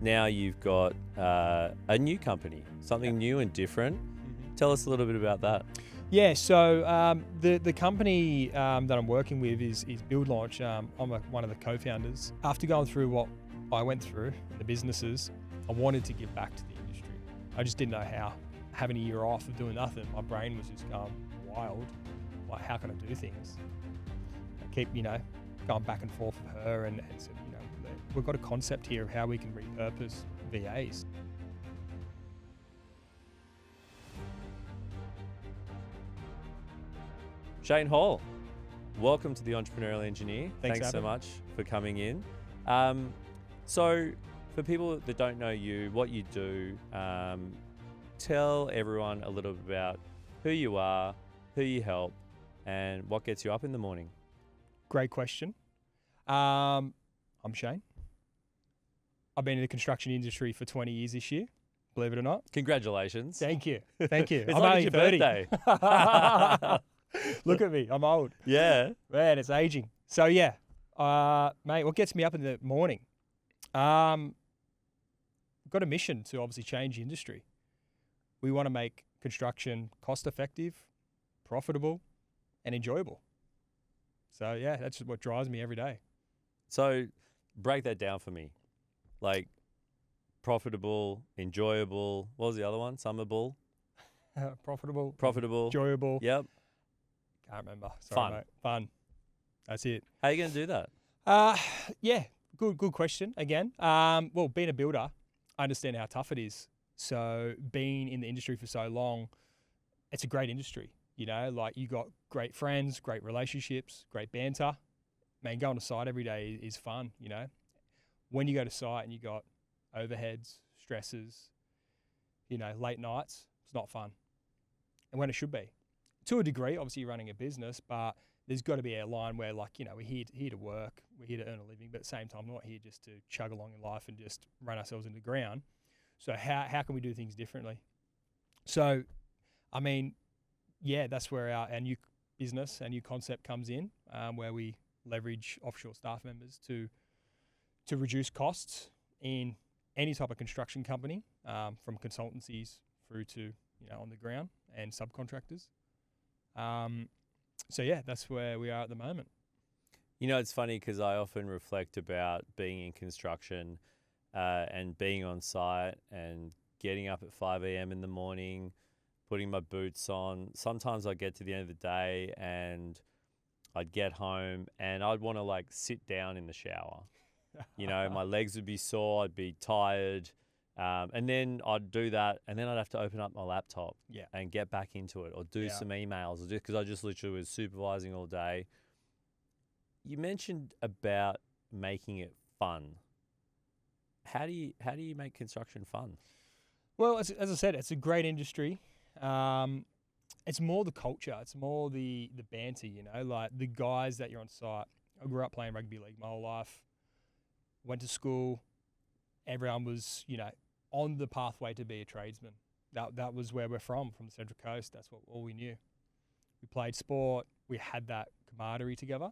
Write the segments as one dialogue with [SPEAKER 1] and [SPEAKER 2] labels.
[SPEAKER 1] now you've got a new company, something new and different. Tell us a little bit about that.
[SPEAKER 2] Yeah, so the company that I'm working with is Build Launch. I'm one of the co-founders. After going through what I went through in the businesses, I wanted to give back to the industry. I just didn't know how. Having a year off of doing nothing, my brain was just going wild. Like, how can I do things? I keep, going back and forth with her and said, we've got a concept here of how we can repurpose VAs.
[SPEAKER 1] Cheyne Hall, welcome to the Entrepreneurial Engineer.
[SPEAKER 2] Thanks
[SPEAKER 1] so much for coming in. So for people that don't know you, what you do, tell everyone a little bit about who you are, who you help, and what gets you up in the morning.
[SPEAKER 2] Great question. I'm Cheyne. I've been in the construction industry for 20 years this year, believe it or not.
[SPEAKER 1] Congratulations.
[SPEAKER 2] Thank you. Thank you.
[SPEAKER 1] It's
[SPEAKER 2] I'm
[SPEAKER 1] like
[SPEAKER 2] only
[SPEAKER 1] your
[SPEAKER 2] 30.
[SPEAKER 1] birthday.
[SPEAKER 2] Look at me, I'm old.
[SPEAKER 1] Yeah.
[SPEAKER 2] Man, it's aging. So yeah, mate, what gets me up in the morning? Got a mission to obviously change the industry. We want to make construction cost effective, profitable, and enjoyable. So yeah, that's what drives me every day.
[SPEAKER 1] So break that down for me. Like profitable, enjoyable. What was the other one? Summerable?
[SPEAKER 2] Profitable,
[SPEAKER 1] Enjoyable. Yep.
[SPEAKER 2] Can't remember. Sorry,
[SPEAKER 1] Fun.
[SPEAKER 2] mate. Fun. That's it.
[SPEAKER 1] How are you going to do that?
[SPEAKER 2] Yeah, good question again. Well, being a builder, I understand how tough it is. So being in the industry for so long, it's a great industry. Like you got great friends, great relationships, great banter. Man, going to site every day is fun, When you go to site and you got overheads, stresses, late nights, it's not fun. And when it should be. To a degree, obviously you're running a business, but there's got to be a line where we're here to work, we're here to earn a living, but at the same time, we're not here just to chug along in life and just run ourselves into the ground. So how can we do things differently? So, that's where our new business, our new concept comes in, where we leverage offshore staff members to reduce costs in any type of construction company, from consultancies through to on the ground and subcontractors. So yeah, that's where we are at the moment.
[SPEAKER 1] It's funny because I often reflect about being in construction and being on site and getting up at 5 a.m. in the morning, putting my boots on. Sometimes I'd get to the end of the day and I'd get home and I'd want to sit down in the shower. My legs would be sore, I'd be tired. And then I'd do that and then I'd have to open up my laptop and get back into it or do some emails or because I just literally was supervising all day. You mentioned about making it fun. How do you make construction fun?
[SPEAKER 2] Well, as I said, it's a great industry. It's more the culture. It's more the banter, like the guys that you're on site. I grew up playing rugby league my whole life. Went to school. Everyone was, on the pathway to be a tradesman. That was where we're from the Central Coast. That's all we knew. We played sport. We had that camaraderie together.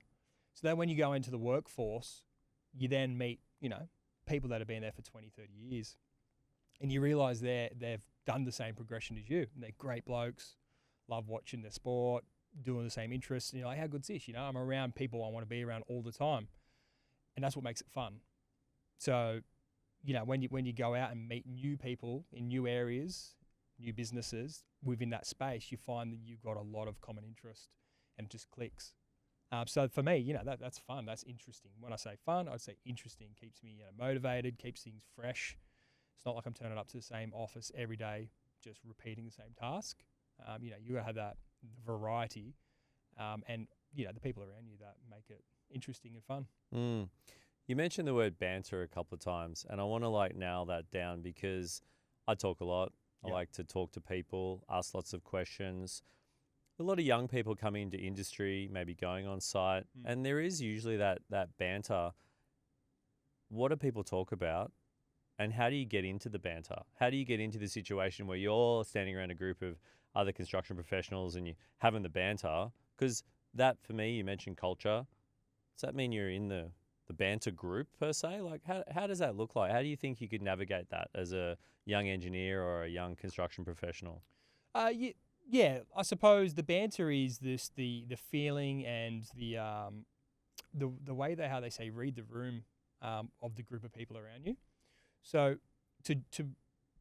[SPEAKER 2] So then when you go into the workforce, you then meet, people that have been there for 20, 30 years. And you realise they've done the same progression as you. And they're great blokes, love watching their sport, doing the same interests. And you're like, how good's this? I'm around people I want to be around all the time. And that's what makes it fun. So, when you go out and meet new people in new areas, new businesses within that space, you find that you've got a lot of common interest and it just clicks. So for me, that's fun. That's interesting. When I say fun, I'd say interesting. Keeps me motivated, keeps things fresh. It's not like I'm turning up to the same office every day, just repeating the same task. You got to have that variety, and the people around you that make it interesting and fun.
[SPEAKER 1] Mm. You mentioned the word banter a couple of times, and I want to nail that down because I talk a lot. I like to talk to people, ask lots of questions. A lot of young people coming into industry, maybe going on site, and there is usually that banter. What do people talk about? And how do you get into the banter? How do you get into the situation where you're standing around a group of other construction professionals and you're having the banter? Because that, for me, you mentioned culture. Does that mean you're in the the banter group per se? Like, how does that look like? How do you think you could navigate that as a young engineer or a young construction professional?
[SPEAKER 2] Yeah, I suppose the banter is the feeling and the way how they say read the room of the group of people around you. So to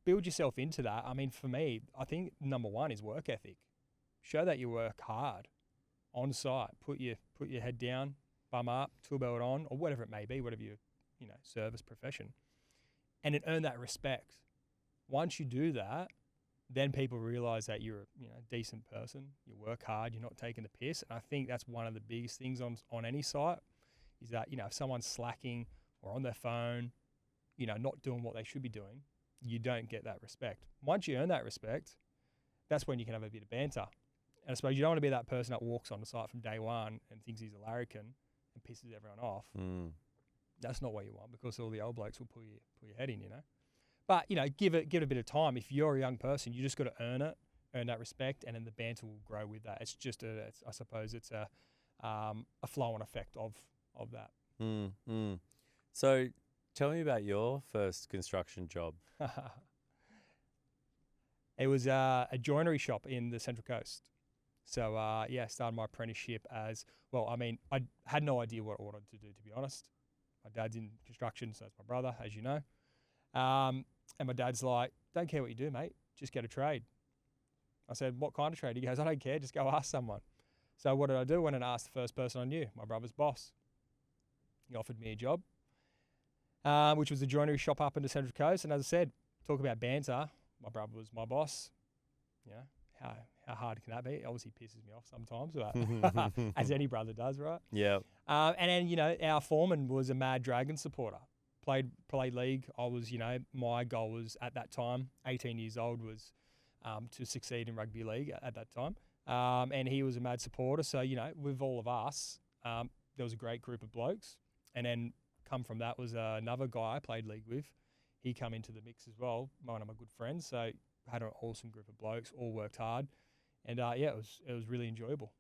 [SPEAKER 2] build yourself into that, I mean, for me, I think number one is work ethic. Show that you work hard on site. Put your head down, bum up, tool belt on, or whatever it may be, whatever your service profession, and then earn that respect. Once you do that, then people realize that you're a decent person. You work hard. You're not taking the piss. And I think that's one of the biggest things on any site is that if someone's slacking or on their phone, not doing what they should be doing, you don't get that respect. Once you earn that respect, that's when you can have a bit of banter. And I suppose you don't want to be that person that walks on the site from day one and thinks he's a larrikin and pisses everyone off. That's not what you want, because all the old blokes will pull your head in, But, give it a bit of time. If you're a young person, you just got to earn that respect, and then the banter will grow with that. It's just I suppose it's a flow-on effect of that.
[SPEAKER 1] So tell me about your first construction job.
[SPEAKER 2] It was a joinery shop in the Central Coast. So, started my apprenticeship as, well, I mean, I had no idea what I wanted to do, to be honest. My dad's in construction, so that's my brother, as you know. And my dad's like, don't care what you do, mate. Just get a trade. I said, what kind of trade? He goes, I don't care. Just go ask someone. So what did I do? Went and asked the first person I knew, my brother's boss. He offered me a job, which was a joinery shop up in the Central Coast. And as I said, talk about banter. My brother was my boss. How hard can that be? It obviously pisses me off sometimes, but as any brother does, right?
[SPEAKER 1] Yeah.
[SPEAKER 2] And then, our foreman was a Mad Dragon supporter. Played league. I was, my goal was at that time, 18 years old, was to succeed in rugby league at that time. And he was a mad supporter. So, with all of us, there was a great group of blokes. And then come from that was another guy I played league with. He come into the mix as well, one of my good friends. So had an awesome group of blokes, all worked hard. And it was really enjoyable.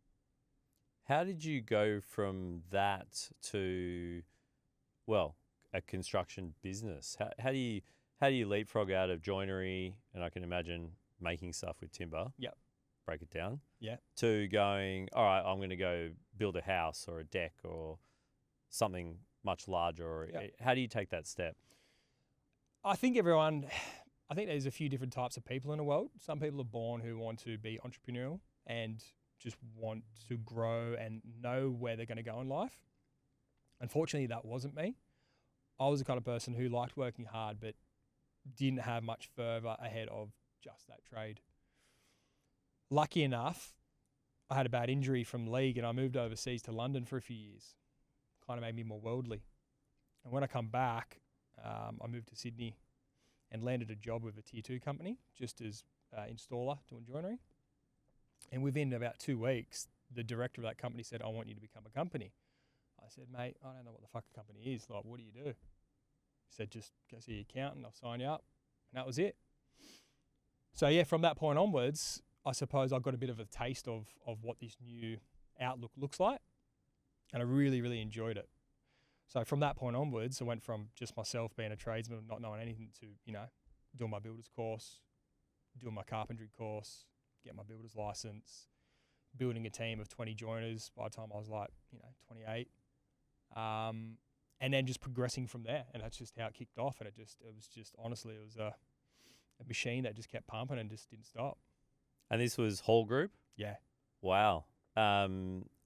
[SPEAKER 1] How did you go from that to, well, a construction business? How do you leapfrog out of joinery, and I can imagine making stuff with timber?
[SPEAKER 2] Yep.
[SPEAKER 1] Break it down.
[SPEAKER 2] Yeah.
[SPEAKER 1] To going, all right, I'm going to go build a house or a deck or something much larger. Or how do you take that step?
[SPEAKER 2] I think there's a few different types of people in the world. Some people are born who want to be entrepreneurial and just want to grow and know where they're going to go in life. Unfortunately, that wasn't me. I was the kind of person who liked working hard but didn't have much further ahead of just that trade. Lucky enough, I had a bad injury from league and I moved overseas to London for a few years. Kind of made me more worldly. And when I come back, I moved to Sydney and landed a job with a tier 2 company just as installer doing joinery. And within about 2 weeks, the director of that company said, I want you to become a company. I said, mate, I don't know what the fuck a company is. Like, what do you do? He said, just go see your accountant, I'll sign you up. And that was it. So from that point onwards, I suppose I got a bit of a taste of what this new outlook looks like. And I really, really enjoyed it. So from that point onwards, I went from just myself being a tradesman, not knowing anything, to, doing my builder's course, doing my carpentry course, get my builder's license, building a team of 20 joiners by the time I was 28. And then just progressing from there. And that's just how it kicked off. And it was just honestly, it was a machine that just kept pumping and just didn't stop.
[SPEAKER 1] And this was Hall Group?
[SPEAKER 2] Yeah.
[SPEAKER 1] Wow.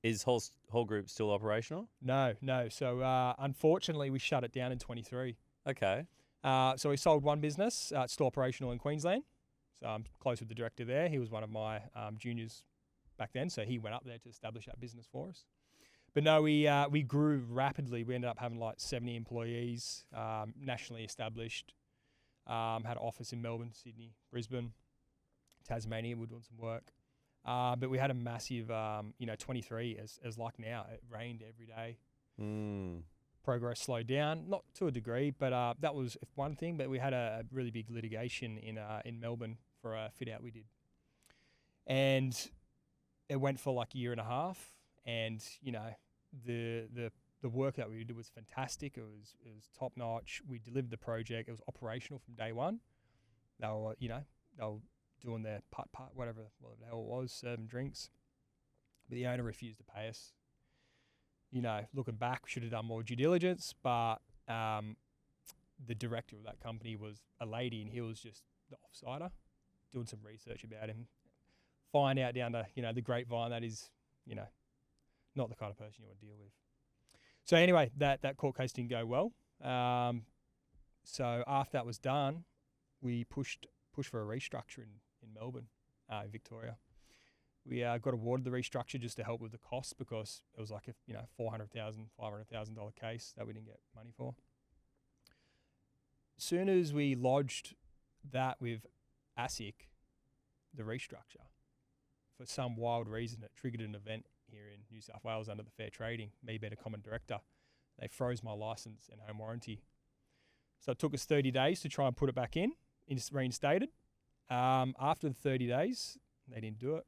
[SPEAKER 1] Is Hall Group still operational?
[SPEAKER 2] No. So unfortunately, we shut it down in 23.
[SPEAKER 1] Okay.
[SPEAKER 2] So we sold one business. It's still operational in Queensland. So I'm close with the director there. He was one of my juniors back then. So he went up there to establish that business for us. But no, we grew rapidly. We ended up having 70 employees, nationally established. Had an office in Melbourne, Sydney, Brisbane, Tasmania. We're doing some work. But we had a massive, 23 as like now. It rained every day. Progress slowed down, not to a degree, but that was one thing. But we had a really big litigation in Melbourne for a fit out we did. And it went for a year and a half. And, the the work that we did was fantastic. It was top notch. We delivered the project. It was operational from day one. They were doing their putt whatever the hell it was, serving drinks. But the owner refused to pay us. Looking back, we should have done more due diligence. But the director of that company was a lady, and he was just the offsider, doing some research about him. Find out down to the grapevine that is not the kind of person you want to deal with. So anyway, that court case didn't go well. So after that was done, we pushed for a restructure in Melbourne, in Victoria. We got awarded the restructure just to help with the costs, because it was like a $400,000, $500,000 case that we didn't get money for. As soon as we lodged that with ASIC, the restructure, for some wild reason, it triggered an event here in New South Wales under the Fair Trading, me being a common director. They froze my license and home warranty. So it took us 30 days to try and put it back in, reinstated. After the 30 days, they didn't do it.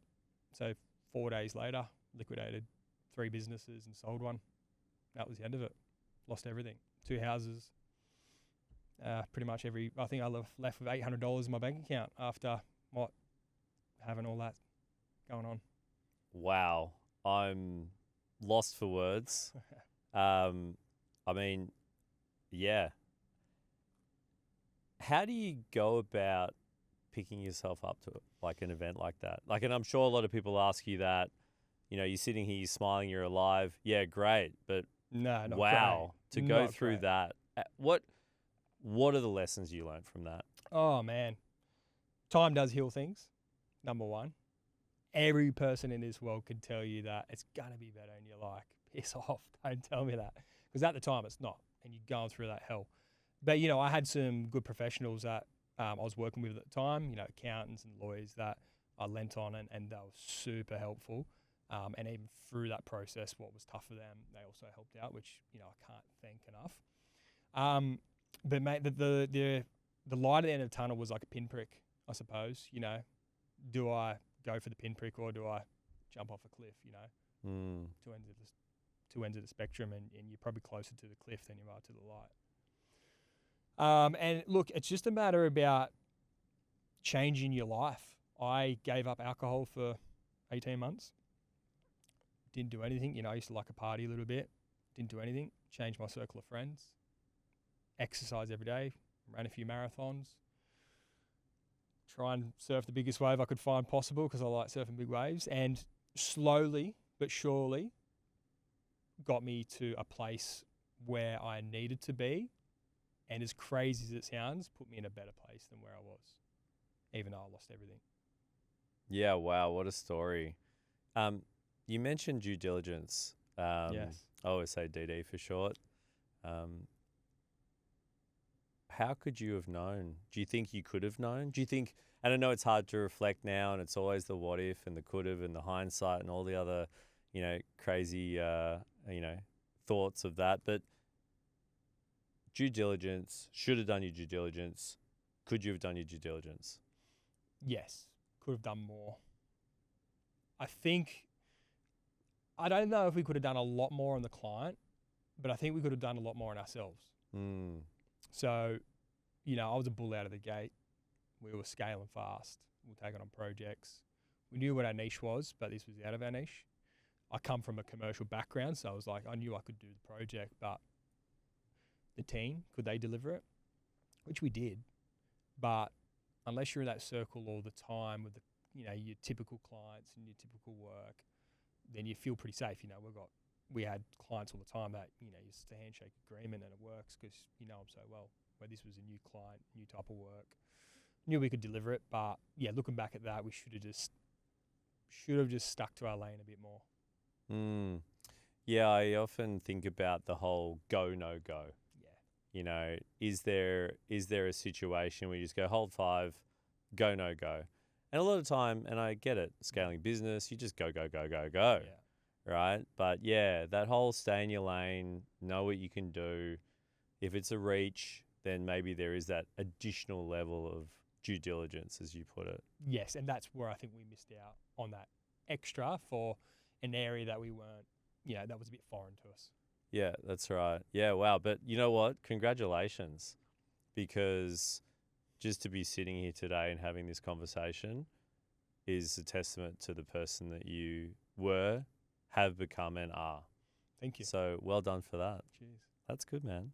[SPEAKER 2] So 4 days later, liquidated 3 businesses and sold one. That was the end of it. Lost everything. 2 houses. Pretty much I think I left with $800 in my bank account after having all that going on.
[SPEAKER 1] Wow. I'm lost for words. I mean, yeah. How do you go about picking yourself up to like an event like that? Like, and I'm sure a lot of people ask you that, you're sitting here, you're smiling, you're alive. Yeah, great. But
[SPEAKER 2] no, not
[SPEAKER 1] wow,
[SPEAKER 2] great.
[SPEAKER 1] to go
[SPEAKER 2] Not
[SPEAKER 1] through
[SPEAKER 2] great.
[SPEAKER 1] that. What are the lessons you learned from that?
[SPEAKER 2] Oh, man. Time does heal things, number one. Every person in this world can tell you that it's going to be better, and you're like, piss off, don't tell me that. Because at the time, it's not, and you're going through that hell. But, I had some good professionals that I was working with at the time, accountants and lawyers that I lent on, and they were super helpful. And even through that process, what was tough for them, they also helped out, which, I can't thank enough. But, mate, the light at the end of the tunnel was like a pinprick, I suppose. Do I go for the pinprick, or do I jump off a cliff, Two ends of the spectrum, and you're probably closer to the cliff than you are to the light. And look, it's just a matter about changing your life. I gave up alcohol for 18 months. Didn't do anything. I used to like a party a little bit. Didn't do anything. Changed my circle of friends. Exercise every day. Ran a few marathons. Try and surf the biggest wave I could find possible, because I like surfing big waves. And slowly but surely got me to a place where I needed to be. And as crazy as it sounds, put me in a better place than where I was, even though I lost everything.
[SPEAKER 1] Yeah, wow, what a story. You mentioned due diligence.
[SPEAKER 2] Yes.
[SPEAKER 1] I always say DD for short. How could you have known? Do you think you could have known? Do you think, and I know it's hard to reflect now, and it's always the what if and the could have and the hindsight and all the other, crazy, thoughts of that. But due diligence, should have done your due diligence. Could you have done your due diligence?
[SPEAKER 2] Yes, could have done more. I don't know if we could have done a lot more on the client, but I think we could have done a lot more on ourselves. So, I was a bull out of the gate. We were scaling fast. We were taking on projects. We knew what our niche was, but this was out of our niche. I come from a commercial background, so I was like, I knew I could do the project, but the team, could they deliver it? Which we did. But unless you're in that circle all the time with your typical clients and your typical work, then you feel pretty safe. We had clients all the time that, it's a handshake agreement and it works because you know them so well. Where this was a new client, new type of work. Knew we could deliver it, but yeah, looking back at that, we should have just stuck to our lane a bit more.
[SPEAKER 1] Yeah, I often think about the whole go, no go.
[SPEAKER 2] Yeah.
[SPEAKER 1] Is there a situation where you just go hold 5, go, no go? And a lot of time, and I get it, scaling business, you just go, go, go, go, go.
[SPEAKER 2] Yeah.
[SPEAKER 1] Right? But yeah, that whole stay in your lane, know what you can do. If it's a reach, then maybe there is that additional level of due diligence, as you put it.
[SPEAKER 2] Yes, and that's where I think we missed out on that extra for an area that we weren't, that was a bit foreign to us.
[SPEAKER 1] Yeah, that's right. Yeah, wow. But you know what? Congratulations, because just to be sitting here today and having this conversation is a testament to the person that you were, have become, and are.
[SPEAKER 2] Thank you.
[SPEAKER 1] So well done for that.
[SPEAKER 2] Cheers.
[SPEAKER 1] That's good, man.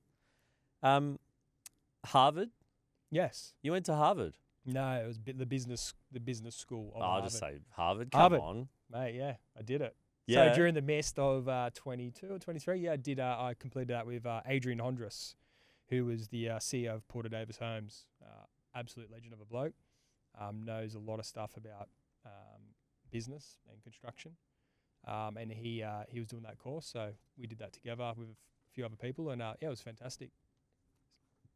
[SPEAKER 1] Harvard?
[SPEAKER 2] Yes.
[SPEAKER 1] You went to Harvard?
[SPEAKER 2] No, it was the business school of
[SPEAKER 1] I'll
[SPEAKER 2] Harvard.
[SPEAKER 1] just say Harvard.
[SPEAKER 2] Harvard.
[SPEAKER 1] Come on.
[SPEAKER 2] Mate, yeah, I did it.
[SPEAKER 1] Yeah.
[SPEAKER 2] So during the midst of 22 or 23, yeah, I completed that with Adrian Hondras, who was the CEO of Porter Davis Homes. Absolute legend of a bloke. Knows a lot of stuff about business and construction. And he was doing that course, so we did that together with a few other people, and yeah, it was fantastic.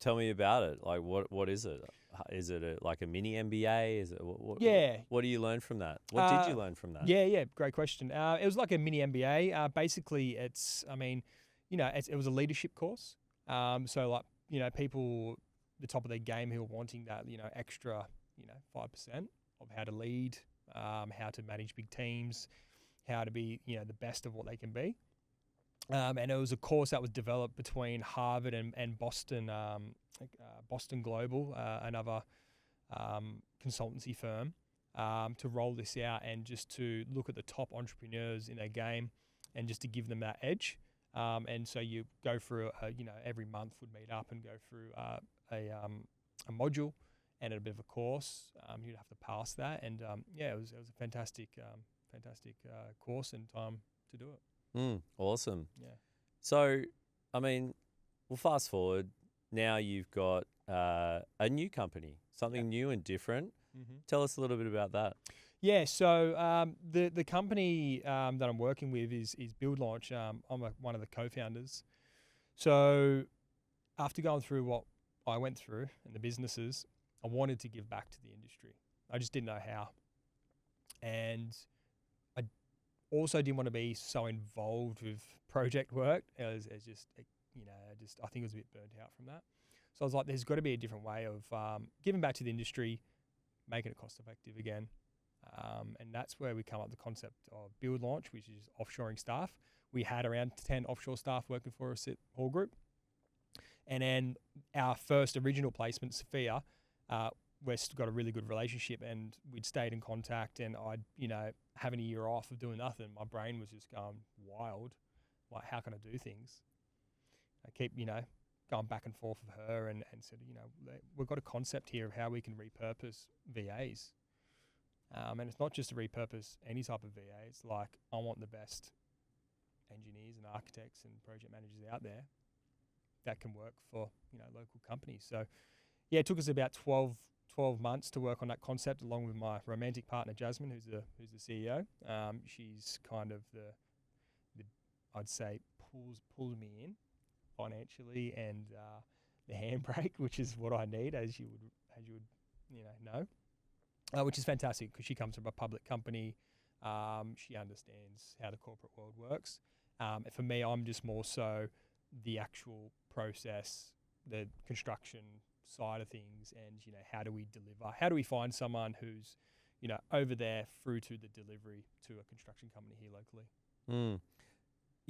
[SPEAKER 1] Tell me about it. Like, what is it? Is it like a mini MBA? Is it what?
[SPEAKER 2] Yeah.
[SPEAKER 1] What do you learn from that? What did you learn from that?
[SPEAKER 2] Yeah, great question. It was like a mini MBA. Basically, it was a leadership course. So like, people, the top of their game who are wanting that, extra, 5% of how to lead, how to manage big teams, how to be, the best of what they can be. And it was a course that was developed between Harvard and Boston, Boston Global, another consultancy firm, to roll this out and just to look at the top entrepreneurs in their game and just to give them that edge. And so you go through, every month would meet up and go through a module and a bit of a course. You'd have to pass that. And yeah, it was a fantastic course and time to do it.
[SPEAKER 1] Awesome.
[SPEAKER 2] Yeah.
[SPEAKER 1] So, I mean, we'll fast forward. Now you've got a new company, something new and different.
[SPEAKER 2] Mm-hmm.
[SPEAKER 1] Tell us a little bit about that.
[SPEAKER 2] Yeah, so the company that I'm working with is Build Launch. I'm one of the co-founders. So after going through what I went through and the businesses, I wanted to give back to the industry. I just didn't know how. And I also didn't want to be so involved with project work as just, I think I was a bit burnt out from that. So I was like, there's got to be a different way of giving back to the industry, making it cost effective again. And that's where we come up with the concept of Build Launch, which is offshoring staff. We had around 10 offshore staff working for us at Hall Group. And then our first original placement, Sophia, we've got a really good relationship, and we'd stayed in contact, and I'd, having a year off of doing nothing, my brain was just going wild. Like, how can I do things? I keep, going back and forth with her and said, we've got a concept here of how we can repurpose VAs. And it's not just to repurpose any type of VA. It's like, I want the best engineers and architects and project managers out there that can work for, local companies. So, yeah, it took us about 12 months to work on that concept, along with my romantic partner, Jasmine, who's the CEO. She's kind of the I'd say, pulls me in financially and the handbrake, which is what I need, as you would know. Which is fantastic because she comes from a public company. She understands how the corporate world works. For me, I'm just more so the actual process, the construction side of things, and how do we deliver? How do we find someone who's over there through to the delivery to a construction company here locally?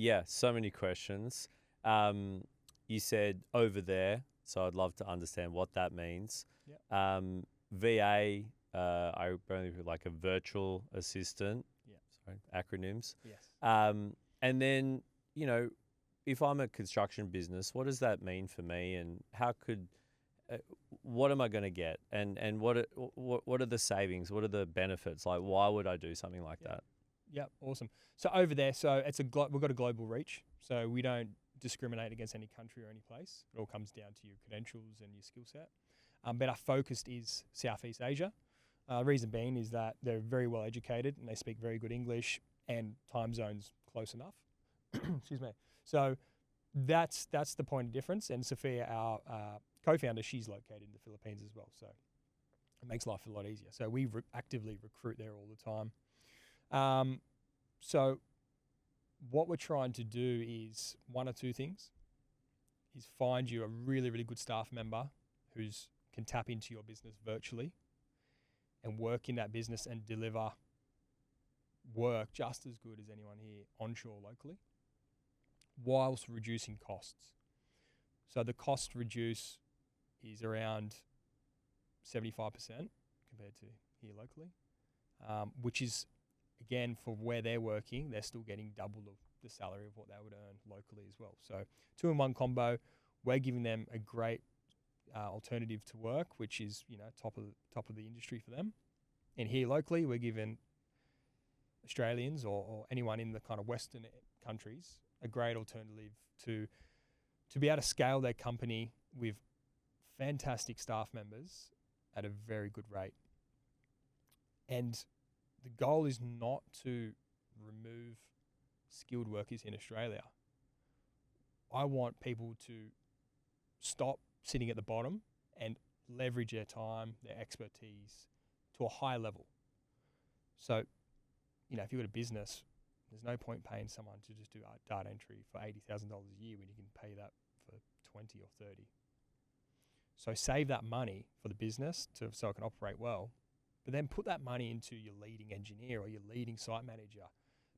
[SPEAKER 1] Yeah, so many questions. You said over there, so I'd love to understand what that means.
[SPEAKER 2] Yep.
[SPEAKER 1] VA. I believe like a virtual assistant.
[SPEAKER 2] Yeah.
[SPEAKER 1] Sorry, acronyms.
[SPEAKER 2] Yes.
[SPEAKER 1] And then, if I'm a construction business, what does that mean for me, and how could, what am I going to get, and what are the savings? What are the benefits? Like, why would I do something like that?
[SPEAKER 2] Yep, awesome. So over there, we've got a global reach, so we don't discriminate against any country or any place. It all comes down to your credentials and your skill set. But our focus is Southeast Asia. Reason being is that they're very well educated and they speak very good English, and time zones close enough. Excuse me. So that's the point of difference. And Sophia, our co-founder, she's located in the Philippines as well, so it makes life a lot easier. So we actively recruit there all the time. So what we're trying to do is one or two things: is find you a really, really good staff member who's can tap into your business virtually and work in that business and deliver work just as good as anyone here onshore locally. whilst reducing costs. So the cost reduce is around 75% compared to here locally, which is, again, for where they're working, they're still getting double the salary of what they would earn locally as well. So 2-in-1 combo, we're giving them a great alternative to work, which is, top of the industry for them. And here locally, we're giving Australians or anyone in the kind of Western countries a great alternative to be able to scale their company with fantastic staff members at a very good rate. And the goal is not to remove skilled workers in Australia. I want people to stop sitting at the bottom and leverage their time, their expertise to a high level. So, if you've got a business, there's no point paying someone to just do data entry for $80,000 a year when you can pay that for 20 or 30. So save that money for the business so it can operate well, but then put that money into your leading engineer or your leading site manager.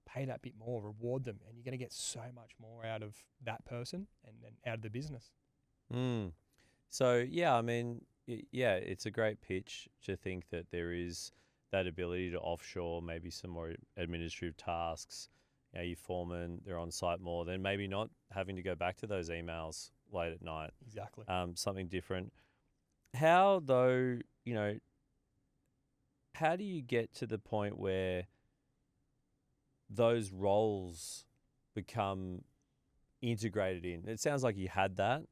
[SPEAKER 2] Pay that bit more, reward them, and you're going to get so much more out of that person and then out of the business.
[SPEAKER 1] So, it's a great pitch to think that there is that ability to offshore maybe some more administrative tasks. Your foreman, they're on site more, then maybe not having to go back to those emails late at night.
[SPEAKER 2] Exactly.
[SPEAKER 1] Something different. How, though, how do you get to the point where those roles become integrated in? It sounds like you had that.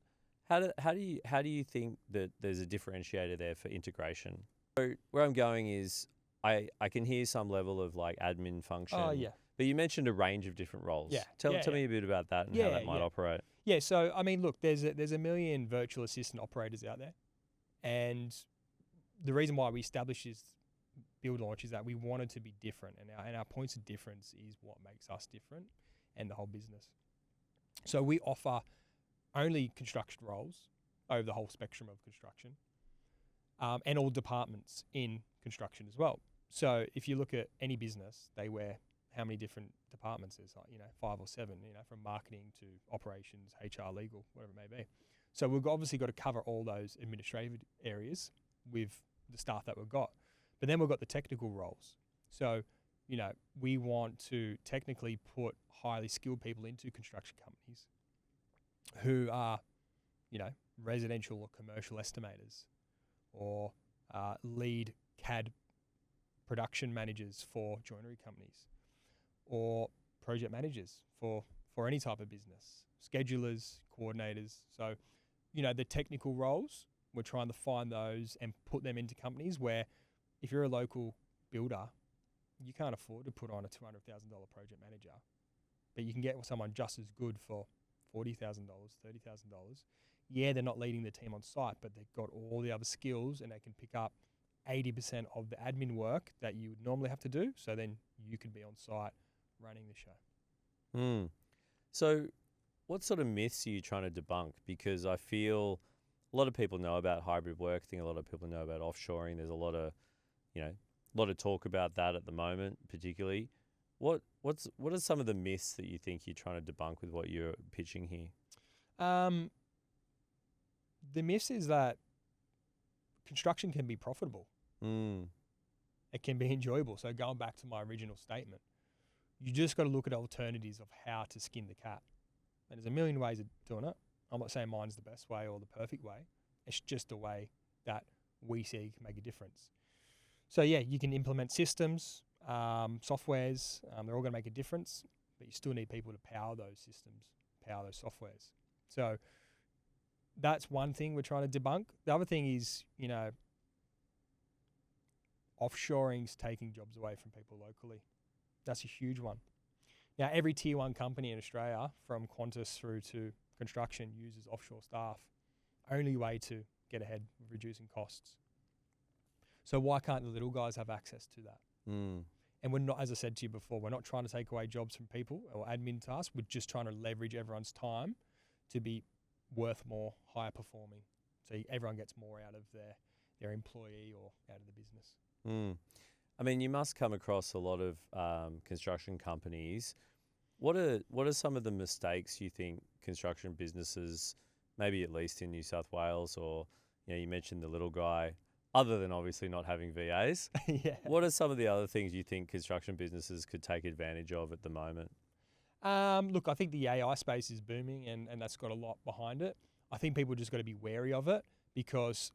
[SPEAKER 1] How do you think that there's a differentiator there for integration? So where I'm going is I can hear some level of like admin function.
[SPEAKER 2] Oh, yeah.
[SPEAKER 1] But you mentioned a range of different roles.
[SPEAKER 2] Yeah.
[SPEAKER 1] Tell me a bit about that and how that might operate.
[SPEAKER 2] Yeah, so look, there's a million virtual assistant operators out there, and the reason why we established this build launch is that we wanted to be different, and our points of difference is what makes us different and the whole business. So we offer only construction roles over the whole spectrum of construction, and all departments in construction as well. So if you look at any business, they wear how many different departments? There's 5 or 7, from marketing to operations, HR, legal, whatever it may be. So we've obviously got to cover all those administrative areas with the staff that we've got. But then we've got the technical roles. So, we want to technically put highly skilled people into construction companies who are, residential or commercial estimators or lead CAD production managers for joinery companies or project managers for any type of business, schedulers, coordinators. So, the technical roles, we're trying to find those and put them into companies where if you're a local builder, you can't afford to put on a $200,000 project manager, but you can get someone just as good for $40,000, $30,000. Yeah, they're not leading the team on site, but they've got all the other skills and they can pick up 80% of the admin work that you would normally have to do. So then you could be on site running the show.
[SPEAKER 1] So what sort of myths are you trying to debunk? Because I feel a lot of people know about hybrid work. I think a lot of people know about offshoring. There's a lot of talk about that at the moment, particularly. What are some of the myths that you think you're trying to debunk with what you're pitching here?
[SPEAKER 2] The myth is that construction can be profitable. It can be enjoyable. So going back to my original statement, you just got to look at alternatives of how to skin the cat. And there's a million ways of doing it. I'm not saying mine's the best way or the perfect way. It's just a way that we see can make a difference. So yeah, you can implement systems, softwares. They're all going to make a difference, but you still need people to power those systems, power those softwares. So that's one thing we're trying to debunk. The other thing is, offshoring's taking jobs away from people locally. That's a huge one. Now, every tier 1 company in Australia, from Qantas through to construction, uses offshore staff. Only way to get ahead with reducing costs. So why can't the little guys have access to that? And we're not, as I said to you before, we're not trying to take away jobs from people or admin tasks. We're just trying to leverage everyone's time to be worth more, higher performing. So everyone gets more out of their employee or out of the business.
[SPEAKER 1] I mean, you must come across a lot of construction companies What are some of the mistakes you think construction businesses, maybe at least in New South Wales, or you mentioned the little guy, other than obviously not having VAs,
[SPEAKER 2] Yeah.
[SPEAKER 1] what are some of the other things you think construction businesses could take advantage of at the moment?
[SPEAKER 2] Look, I think the AI space is booming, and that's got a lot behind it. I think people just got to be wary of it because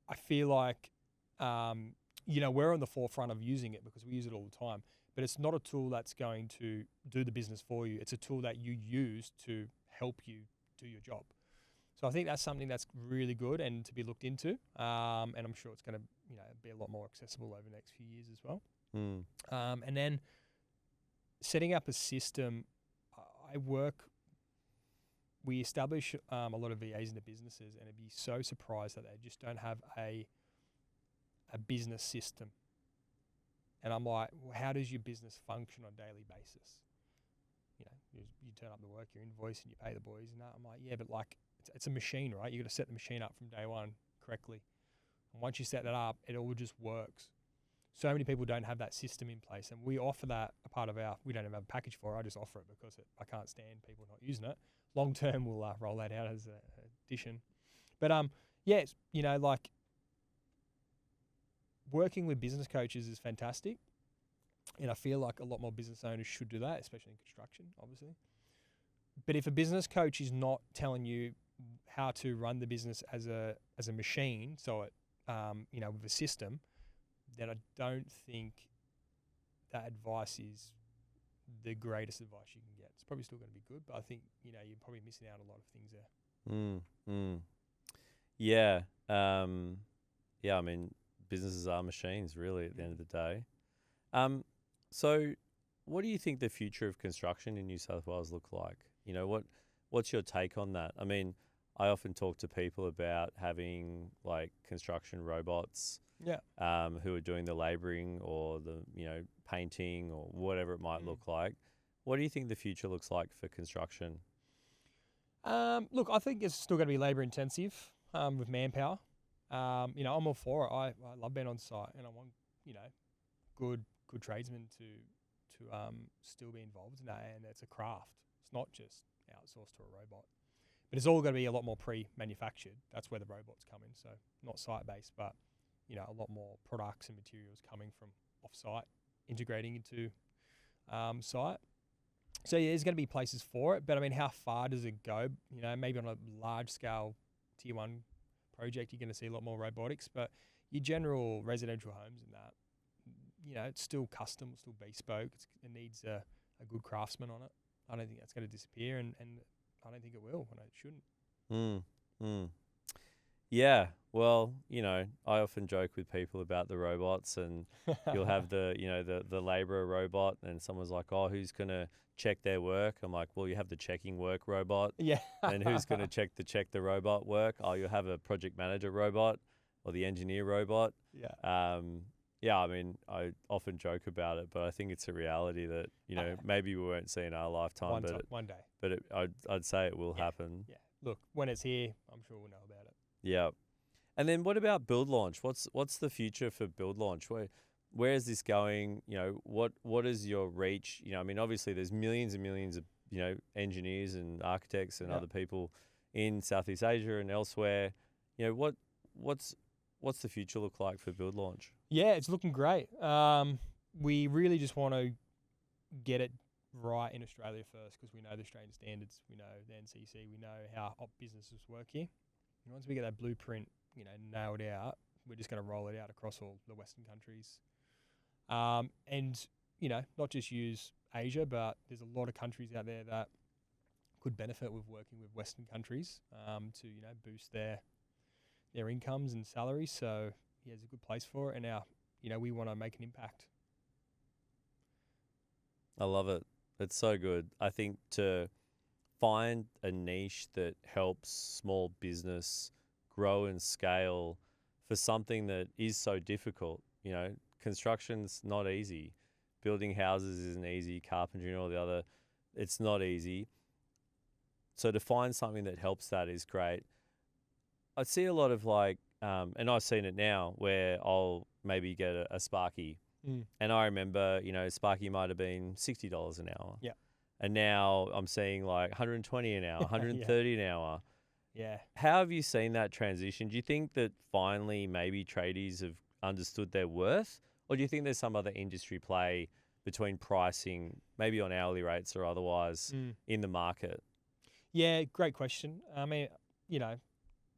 [SPEAKER 2] I feel like, we're on the forefront of using it because we use it all the time. But it's not a tool that's going to do the business for you. It's a tool that you use to help you do your job. So I think that's something that's really good and to be looked into. And I'm sure it's going to, be a lot more accessible over the next few years as well. And then setting up a system, we establish a lot of VAs into businesses, and I'd be so surprised that they just don't have a business system. And I'm like, well, how does your business function on a daily basis? You turn up to work, you invoice, and you pay the boys. And I'm like, yeah, but it's a machine, right? You got to set the machine up from day one correctly. And once you set that up, it all just works. So many people don't have that system in place, and we offer that a part of we don't even have a package for it. I just offer it because I can't stand people not using it. Long term, we'll roll that out as an addition. But working with business coaches is fantastic, and I feel like a lot more business owners should do that, especially in construction, obviously. But if a business coach is not telling you how to run the business as a machine, so it with a system, then I don't think that advice is the greatest advice you can get. It's probably still going to be good, but I think you're probably missing out on a lot of things there.
[SPEAKER 1] Yeah. I mean, businesses are machines, really, at the end of the day. So what do you think the future of construction in New South Wales look like? What's your take on that? I mean, I often talk to people about having like construction robots, who are doing the labouring or the painting or whatever it might look like. What do you think the future looks like for construction?
[SPEAKER 2] Look, I think it's still going to be labour intensive with manpower. I'm all for it. I love being on site, and I want good tradesmen to still be involved in that, and it's a craft. It's not just outsourced to a robot. But it's all going to be a lot more pre-manufactured. That's where the robots come in. So not site-based, but a lot more products and materials coming from off-site, integrating into site. So there's going to be places for it. But I mean, how far does it go? Maybe on a large-scale tier 1 project, you're going to see a lot more robotics. But your general residential homes and that, it's still custom, it's still bespoke. It needs a good craftsman on it. I don't think that's going to disappear, and I don't think it will, and it shouldn't.
[SPEAKER 1] Yeah, well, I often joke with people about the robots, and you'll have the labourer robot, and someone's like, oh, who's going to check their work? I'm like, well, you have the checking work robot.
[SPEAKER 2] Yeah.
[SPEAKER 1] And who's going to check the robot work? Oh, you'll have a project manager robot or the engineer robot.
[SPEAKER 2] Yeah.
[SPEAKER 1] I mean, I often joke about it, but I think it's a reality that, maybe we won't see in our lifetime.
[SPEAKER 2] One day.
[SPEAKER 1] But I'd say it will happen.
[SPEAKER 2] Yeah. Look, when it's here, I'm sure we'll know about it.
[SPEAKER 1] Yeah. And then what about Build Launch? What's the future for Build Launch? Where is this going? What is your reach? I mean, obviously there's millions and millions of, engineers and architects and other people in Southeast Asia and elsewhere. What's the future look like for Build Launch?
[SPEAKER 2] Yeah, it's looking great. We really just want to get it right in Australia first because we know the Australian standards, we know the NCC, we know how businesses work here. And once we get that blueprint, nailed out, we're just going to roll it out across all the Western countries. And not just use Asia, but there's a lot of countries out there that could benefit with working with Western countries to boost their incomes and salaries. So yeah, it's a good place for it. And now, we want to make an impact.
[SPEAKER 1] I love it. It's so good. I think to find a niche that helps small business grow and scale for something that is so difficult. Construction's not easy. Building houses isn't easy. Carpentry and all the other, it's not easy. So to find something that helps that is great. I see a lot of and I've seen it now where I'll maybe get a Sparky. And I remember, Sparky might have been $60 an hour.
[SPEAKER 2] Yeah.
[SPEAKER 1] and now I'm seeing like 120 an hour, 130 an hour.
[SPEAKER 2] Yeah.
[SPEAKER 1] How have you seen that transition? Do you think that finally maybe tradies have understood their worth, or do you think there's some other industry play between pricing, maybe on hourly rates or otherwise, in the market?
[SPEAKER 2] Yeah, great question. I mean,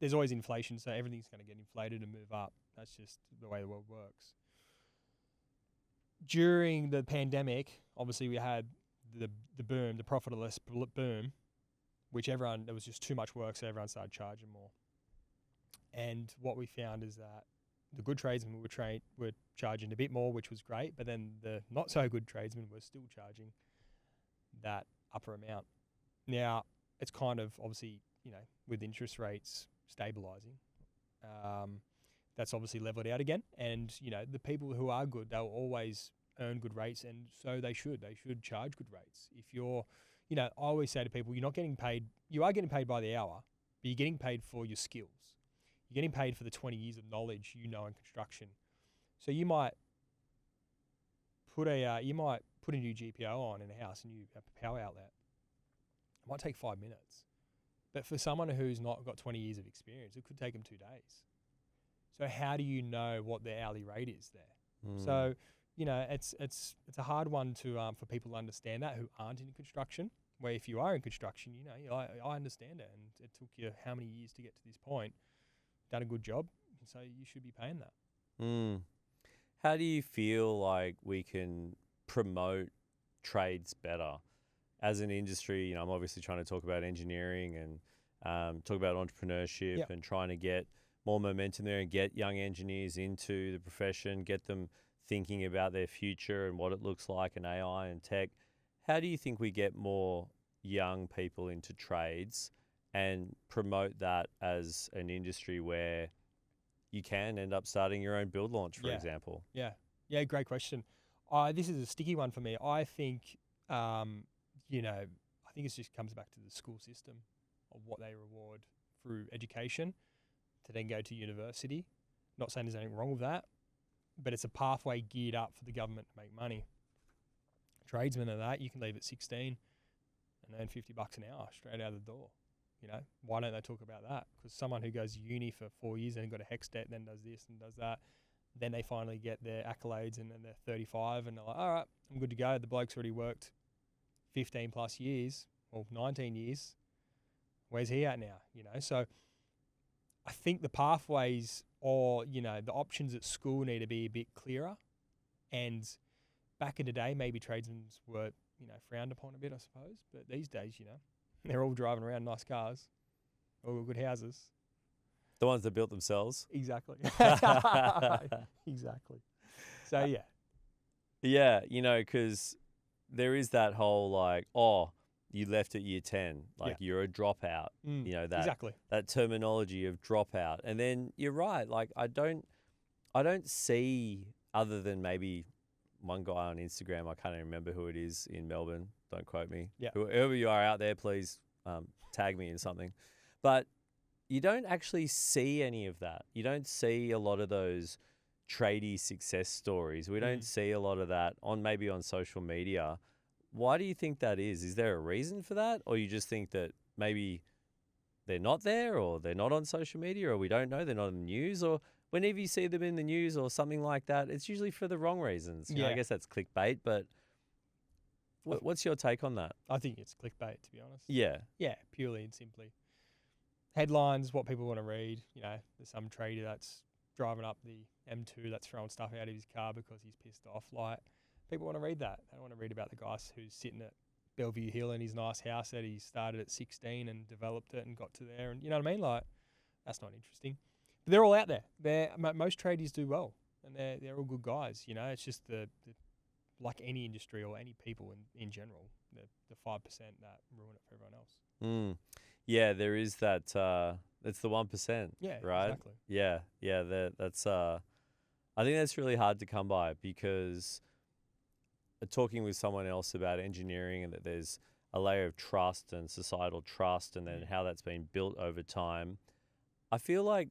[SPEAKER 2] there's always inflation, so everything's going to get inflated and move up. That's just the way the world works. During the pandemic, obviously we had the boom, the profitless boom, which there was just too much work, so everyone started charging more. And what we found is that the good tradesmen were charging a bit more, which was great, but then the not so good tradesmen were still charging that upper amount. Now, it's kind of obviously, with interest rates stabilizing, that's obviously leveled out again. And, the people who are good, they'll always earn good rates, and so they should. They should charge good rates. If you're, I always say to people, you're not getting paid, you are getting paid by the hour, but you're getting paid for your skills. You're getting paid for the 20 years of knowledge in construction. So you might put a new GPO on in a house and you have a power outlet. It might take 5 minutes. But for someone who's not got 20 years of experience, it could take them 2 days. So how do you know what their hourly rate is there? So, it's a hard one to for people to understand that who aren't in construction. Where if you are in construction, I understand it, and it took you how many years to get to this point. Done a good job, so you should be paying that.
[SPEAKER 1] How do you feel like we can promote trades better as an industry? I'm obviously trying to talk about engineering and talk about entrepreneurship and trying to get more momentum there and get young engineers into the profession, get them thinking about their future and what it looks like in AI and tech. How do you think we get more young people into trades and promote that as an industry where you can end up starting your own build launch, for example?
[SPEAKER 2] Yeah, great question. This is a sticky one for me. I think, I think it just comes back to the school system of what they reward through education to then go to university. Not saying there's anything wrong with that, but it's a pathway geared up for the government to make money. Tradesmen and that, you can leave at 16 and earn $50 an hour straight out of the door. Why don't they talk about that? Because someone who goes to uni for 4 years and got a HECS debt, then does this and does that, then they finally get their accolades and then they're 35 and they're like, all right, I'm good to go. The bloke's already worked 15 plus years or 19 years. Where's he at now? So I think the pathways or, the options at school need to be a bit clearer. And back in the day, maybe tradesmen were, frowned upon a bit, I suppose. But these days, they're all driving around nice cars, all got good houses.
[SPEAKER 1] The ones that built themselves.
[SPEAKER 2] Exactly. Exactly. So, yeah.
[SPEAKER 1] Yeah, because there is that whole you left at year 10, you're a dropout,
[SPEAKER 2] exactly.
[SPEAKER 1] That terminology of dropout. And then you're right, I don't see, other than maybe one guy on Instagram, I can't even remember who it is in Melbourne, don't quote me.
[SPEAKER 2] Yeah.
[SPEAKER 1] Whoever you are out there, please tag me in something. But you don't actually see any of that. You don't see a lot of those tradie success stories. We don't see a lot of that maybe on social media. Why do you think that is? Is there a reason for that? Or you just think that maybe they're not there, or they're not on social media, or we don't know, they're not in the news, or whenever you see them in the news or something like that, it's usually for the wrong reasons. I guess that's clickbait, but what's your take on that?
[SPEAKER 2] I think it's clickbait, to be honest.
[SPEAKER 1] Yeah.
[SPEAKER 2] Yeah, purely and simply. Headlines, what people want to read. There's some trader that's driving up the M2 that's throwing stuff out of his car because he's pissed off. People want to read that. They don't want to read about the guy who's sitting at Bellevue Hill in his nice house that he started at 16 and developed it and got to there. And you know what I mean? That's not interesting. But they're all out there. Most tradies do well, and they're all good guys. It's just the like any industry or any people in general, the 5% that ruin it for everyone else.
[SPEAKER 1] Yeah, there is that. It's the 1%.
[SPEAKER 2] Yeah,
[SPEAKER 1] right.
[SPEAKER 2] Exactly.
[SPEAKER 1] Yeah. That's. I think that's really hard to come by, because talking with someone else about engineering, and that there's a layer of trust and societal trust, and then how that's been built over time. I feel like,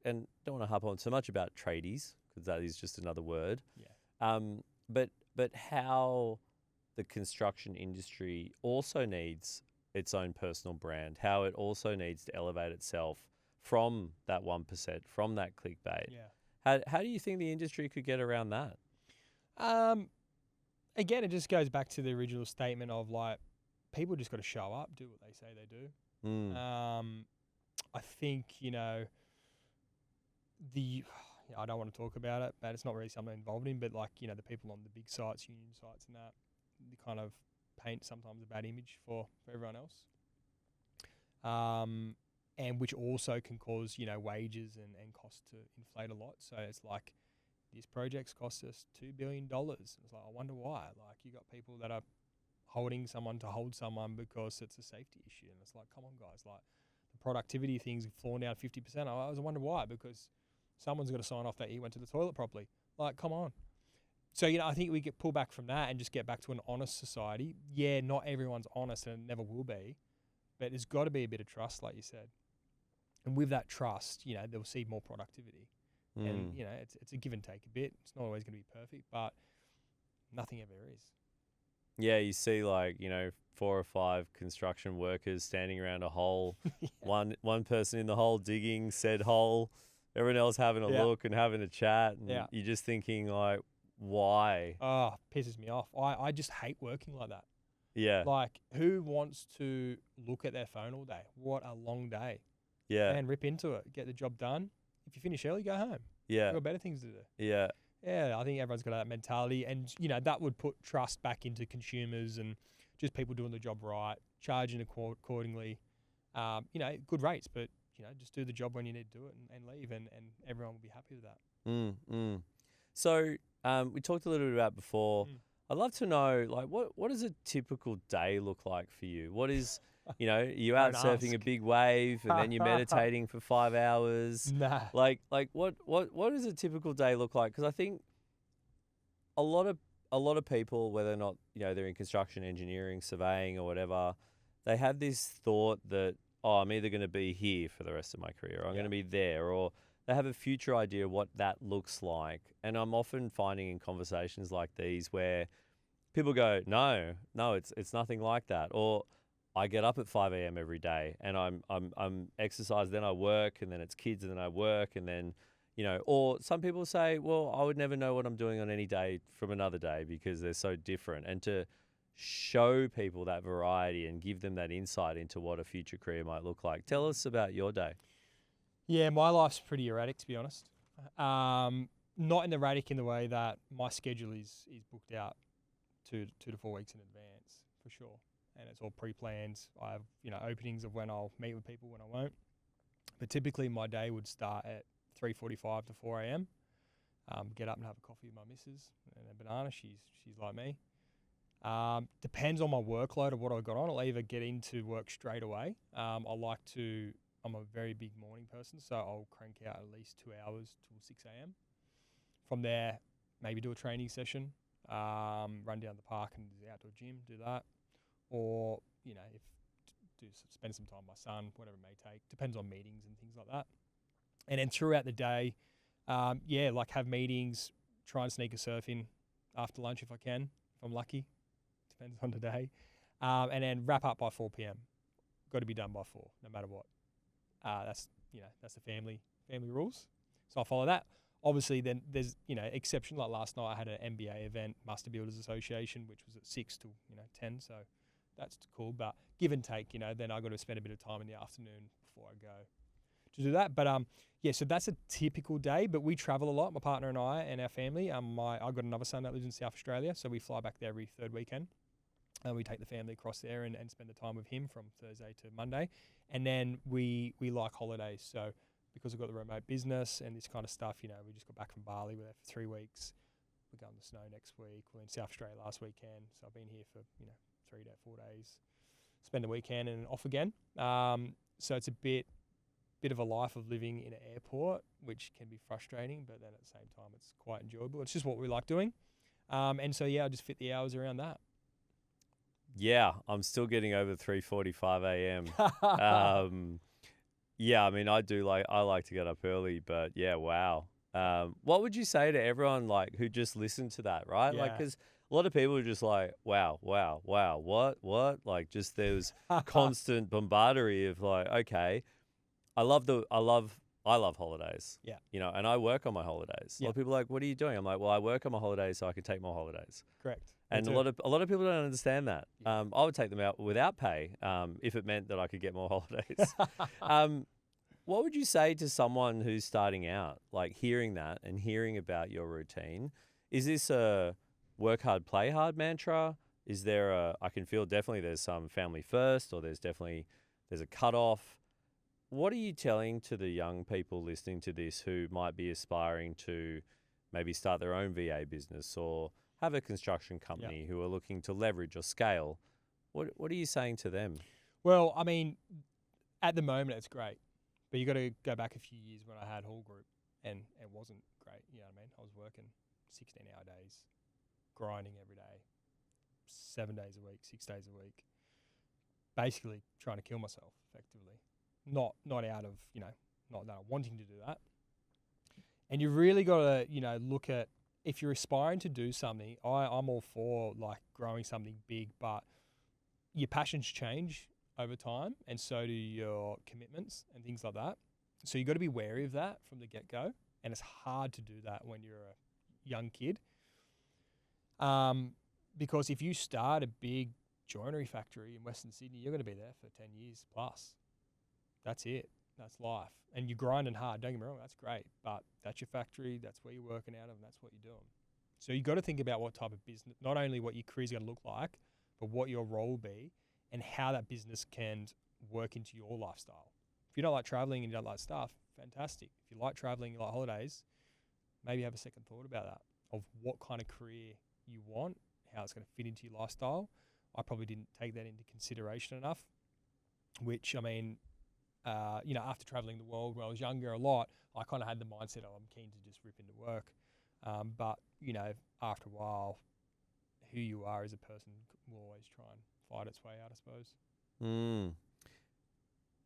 [SPEAKER 1] and don't want to harp on so much about tradies, because that is just another word.
[SPEAKER 2] Yeah.
[SPEAKER 1] But how the construction industry also needs its own personal brand, how it also needs to elevate itself from that 1%, from that clickbait.
[SPEAKER 2] Yeah.
[SPEAKER 1] How do you think the industry could get around that?
[SPEAKER 2] Again, it just goes back to the original statement of like, people just got to show up, do what they say they do. I think, I don't want to talk about it, but it's not really something I'm involved in, but like, the people on the big sites, union sites and that, they kind of paint sometimes a bad image for everyone else. And which also can cause, wages and costs to inflate a lot. So it's like, this project's cost us $2 billion. It's like, I wonder why. Like, you got people that are holding someone to hold someone because it's a safety issue. And it's like, come on, guys. Like, the productivity things have fallen down 50%. I wonder why, because someone's got to sign off that he went to the toilet properly. Like, come on. So, I think we get pulled back from that and just get back to an honest society. Yeah, not everyone's honest and it never will be. But there's got to be a bit of trust, like you said. And with that trust, they'll see more productivity. And, it's a give and take a bit. It's not always going to be perfect, but nothing ever is.
[SPEAKER 1] Yeah, you see 4 or 5 construction workers standing around a hole, one person in the hole digging said hole, everyone else having a look and having a chat. And you're just thinking like, why?
[SPEAKER 2] Oh, pisses me off. I just hate working like that.
[SPEAKER 1] Yeah.
[SPEAKER 2] Like, who wants to look at their phone all day? What a long day.
[SPEAKER 1] Yeah.
[SPEAKER 2] And rip into it. Get the job done. If you finish early, go home.
[SPEAKER 1] Yeah.
[SPEAKER 2] You've got better things to do.
[SPEAKER 1] Yeah.
[SPEAKER 2] Yeah, I think everyone's got that mentality. And, that would put trust back into consumers and just people doing the job right, charging accordingly. Good rates, but, just do the job when you need to do it and leave, and everyone will be happy with that.
[SPEAKER 1] So we talked a little bit about before. I'd love to know, like, what does a typical day look like for you? What is... you're out surfing a big wave and then you're meditating for 5 hours.
[SPEAKER 2] Nah.
[SPEAKER 1] Like what does a typical day look like? Because I think a lot of people, whether or not they're in construction, engineering, surveying, or whatever, they have this thought that I'm either going to be here for the rest of my career, or I'm going to be there, or they have a future idea of what that looks like. And I'm often finding in conversations like these where people go, no, it's nothing like that, or I get up at 5 a.m. every day and I'm exercise, then I work, and then it's kids, and then I work, and then, or some people say, well, I would never know what I'm doing on any day from another day because they're so different. And to show people that variety and give them that insight into what a future career might look like. Tell us about your day.
[SPEAKER 2] Yeah, my life's pretty erratic, to be honest. Not in erratic in the way that my schedule is booked out 2 to 4 weeks in advance, for sure. And it's all pre-planned. I have, openings of when I'll meet with people, when I won't. But typically my day would start at 3:45 to 4 a.m. Get up and have a coffee with my missus and a banana. She's like me. Depends on my workload of what I've got on. I'll either get into work straight away. I'm a very big morning person, so I'll crank out at least 2 hours till 6 a.m. From there, maybe do a training session, run down the park and the outdoor gym, do that. Or, spend some time with my son, whatever it may take. Depends on meetings and things like that. And then throughout the day, have meetings, try and sneak a surf in after lunch if I can, if I'm lucky. Depends on the day. And then wrap up by 4 p.m. Got to be done by 4, no matter what. That's the family rules. So I follow that. Obviously, then there's, exception. Like last night, I had an MBA event, Master Builders Association, which was at 6 to 10. So that's cool. But give and take, then I got to spend a bit of time in the afternoon before I go to do that. But so that's a typical day. But we travel a lot, my partner and I and our family. I've got another son that lives in South Australia, so we fly back there every third weekend. And we take the family across there and spend the time with him from Thursday to Monday. And then we like holidays. So because we've got the remote business and this kind of stuff, we just got back from Bali. We're there for 3 weeks. We're going to snow next week. We're in South Australia last weekend. So I've been here for, 4 days. Spend the weekend and off again. So it's a bit of a life of living in an airport, which can be frustrating, but then at the same time, it's quite enjoyable. It's just what we like doing. And so, I just fit the hours around that.
[SPEAKER 1] Yeah, I'm still getting over 3:45 a.m. I mean, I like to get up early, but yeah, wow. What would you say to everyone who just listened to that, right?
[SPEAKER 2] Yeah.
[SPEAKER 1] Because A lot of people are just like, wow, wow, wow, what? Like, just there was constant bombardery of like, okay, I love holidays.
[SPEAKER 2] Yeah.
[SPEAKER 1] You know, and I work on my holidays. A lot
[SPEAKER 2] Yeah.
[SPEAKER 1] of people are like, what are you doing? I'm like, well, I work on my holidays so I can take more holidays.
[SPEAKER 2] Correct. Me
[SPEAKER 1] And
[SPEAKER 2] too.
[SPEAKER 1] a lot of people don't understand that.
[SPEAKER 2] Yeah.
[SPEAKER 1] I would take them out without pay if it meant that I could get more holidays. What would you say to someone who's starting out, like hearing that and hearing about your routine? Is this a work hard, play hard mantra? Is there I can feel definitely there's some family first, or there's a cutoff. What are you telling to the young people listening to this who might be aspiring to maybe start their own VA business or have a construction company who are looking to leverage or scale? What are you saying to them?
[SPEAKER 2] Well, I mean, at the moment it's great, but you got to go back a few years when I had Hall Group, and it wasn't great. You know what I mean? I was working 16-hour days, grinding every day, 7 days a week, 6 days a week, basically trying to kill myself effectively. Not out of, not that I'm wanting to do that. And you really got to, look at, if you're aspiring to do something, I'm all for like growing something big, but your passions change over time, and so do your commitments and things like that. So you got to be wary of that from the get-go, and it's hard to do that when you're a young kid. Because if you start a big joinery factory in Western Sydney, you're going to be there for 10 years plus. That's it. That's life. And you're grinding hard. Don't get me wrong, that's great. But that's your factory. That's where you're working out of, and that's what you're doing. So you got to think about what type of business, not only what your career's going to look like, but what your role will be and how that business can work into your lifestyle. If you don't like traveling and you don't like stuff, fantastic. If you like traveling, you like holidays, maybe have a second thought about that, of what kind of career you want, how it's going to fit into your lifestyle. I probably didn't take that into consideration enough, which, I mean, after traveling the world when I was younger a lot, I kind of had the mindset of I'm keen to just rip into work. But, after a while, who you are as a person will always try and fight its way out, I suppose.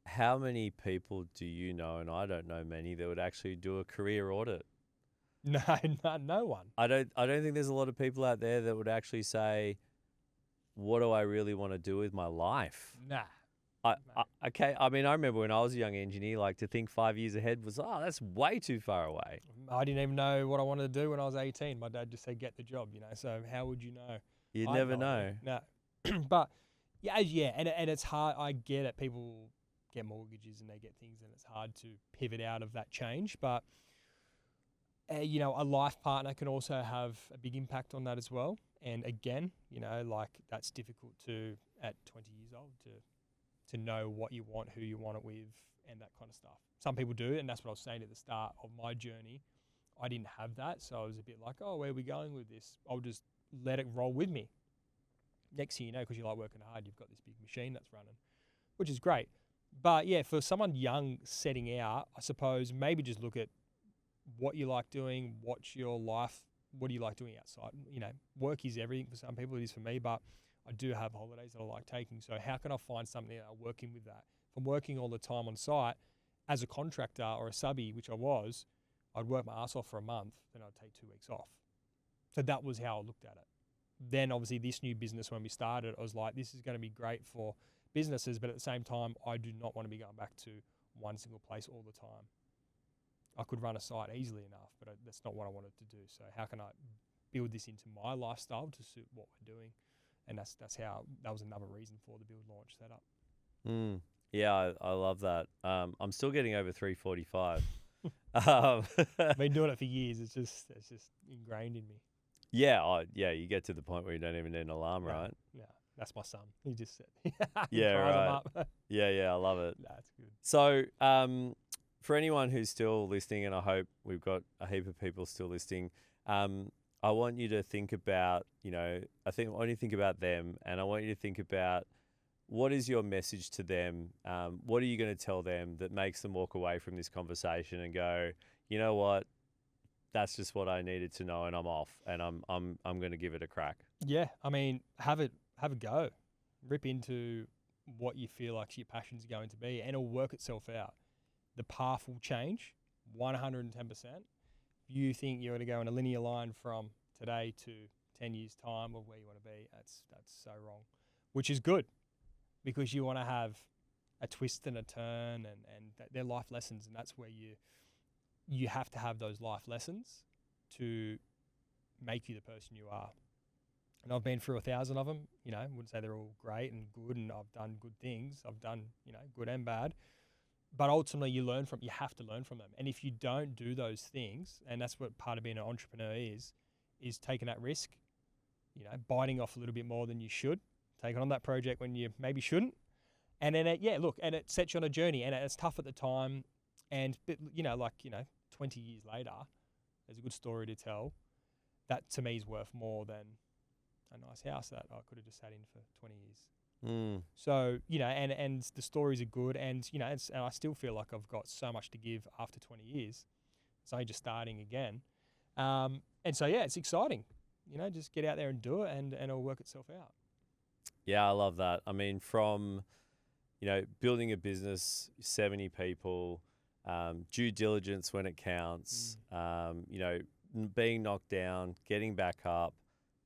[SPEAKER 1] How many people do you know, and I don't know many, that would actually do a career audit?
[SPEAKER 2] No one.
[SPEAKER 1] I don't think there's a lot of people out there that would actually say, what do I really want to do with my life?
[SPEAKER 2] Nah.
[SPEAKER 1] Okay. I mean, I remember when I was a young engineer, like to think 5 years ahead was, that's way too far away.
[SPEAKER 2] I didn't even know what I wanted to do when I was 18. My dad just said, get the job, so how would you know?
[SPEAKER 1] You never know.
[SPEAKER 2] No. But yeah. And it's hard. I get it. People get mortgages and they get things, and it's hard to pivot out of that change. But, a life partner can also have a big impact on that as well. And again, like that's difficult at 20 years old to know what you want, who you want it with, and that kind of stuff. Some people do, and that's what I was saying at the start of my journey. I didn't have that, so I was a bit like, where are we going with this? I'll just let it roll with me. Next thing you know, because you like working hard, you've got this big machine that's running, which is great. But yeah, for someone young setting out, I suppose maybe just look at what you like doing, what's your life, what do you like doing outside? Work is everything for some people, it is for me, but I do have holidays that I like taking. So how can I find something that I work in with that? If I'm working all the time on site as a contractor or a subby, which I was, I'd work my ass off for a month, then I'd take 2 weeks off. So that was how I looked at it. Then obviously this new business, when we started, I was like, this is going to be great for businesses, but at the same time, I do not want to be going back to one single place all the time. I could run a site easily enough, but that's not what I wanted to do. So how can I build this into my lifestyle to suit what we're doing? And that was another reason for the build launch setup.
[SPEAKER 1] Yeah, I love that. I'm still getting over 345.
[SPEAKER 2] I've been doing it for years. It's just ingrained in me.
[SPEAKER 1] Yeah, you get to the point where you don't even need an alarm, right?
[SPEAKER 2] Yeah, that's my son. He just said,
[SPEAKER 1] yeah, right. Yeah, I love it.
[SPEAKER 2] That's good.
[SPEAKER 1] So, for anyone who's still listening, and I hope we've got a heap of people still listening, I want you to think about, I want you to think about them, and I want you to think about what is your message to them? What are you going to tell them that makes them walk away from this conversation and go, you know what? That's just what I needed to know, and I'm off, and I'm going to give it a crack.
[SPEAKER 2] Yeah, I mean, have a go, rip into what you feel like your passion's going to be, and it'll work itself out. The path will change 110%. You think you're going to go in a linear line from today to 10 years time of where you want to be. That's so wrong, which is good because you want to have a twist and a turn and they're life lessons. And that's where you have to have those life lessons to make you the person you are. And I've been through 1,000 of them, you know, wouldn't say they're all great and good and I've done good things. I've done, you know, good and bad. But ultimately you have to learn from them. And if you don't do those things, and that's what part of being an entrepreneur is taking that risk, you know, biting off a little bit more than you should, taking on that project when you maybe shouldn't. And then, and it sets you on a journey and it's tough at the time. And, you know, 20 years later, there's a good story to tell. That to me is worth more than a nice house that I could have just sat in for 20 years. So, you know, and the stories are good and, you know, and I still feel like I've got so much to give after 20 years. It's only just starting again. And so, yeah, it's exciting, you know, just get out there and do it and it'll work itself out.
[SPEAKER 1] Yeah, I love that. I mean, from, you know, building a business, 70 people, due diligence when it counts, you know, being knocked down, getting back up,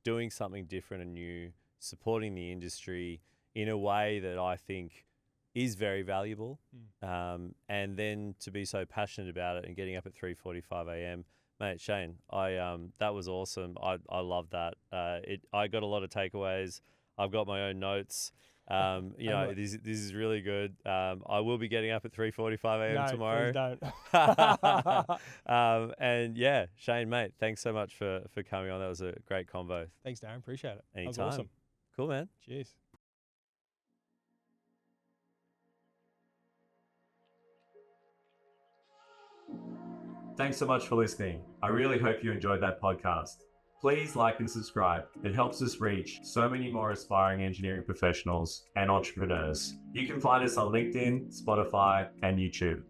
[SPEAKER 1] doing something different and new, supporting the industry in a way that I think is very valuable. And then to be so passionate about it and getting up at 3:45 a.m. Mate, Cheyne, that was awesome. I love that. I got a lot of takeaways. I've got my own notes. You know, this is really good. I will be getting up at 3:45 a.m. tomorrow.
[SPEAKER 2] Please don't.
[SPEAKER 1] And yeah, Cheyne, mate, thanks so much for coming on. That was a great convo.
[SPEAKER 2] Thanks, Darren. Appreciate it.
[SPEAKER 1] Anytime.
[SPEAKER 2] That was awesome.
[SPEAKER 1] Cool, man.
[SPEAKER 2] Cheers.
[SPEAKER 1] Thanks so much for listening. I really hope you enjoyed that podcast. Please like and subscribe. It helps us reach so many more aspiring engineering professionals and entrepreneurs. You can find us on LinkedIn, Spotify, and YouTube.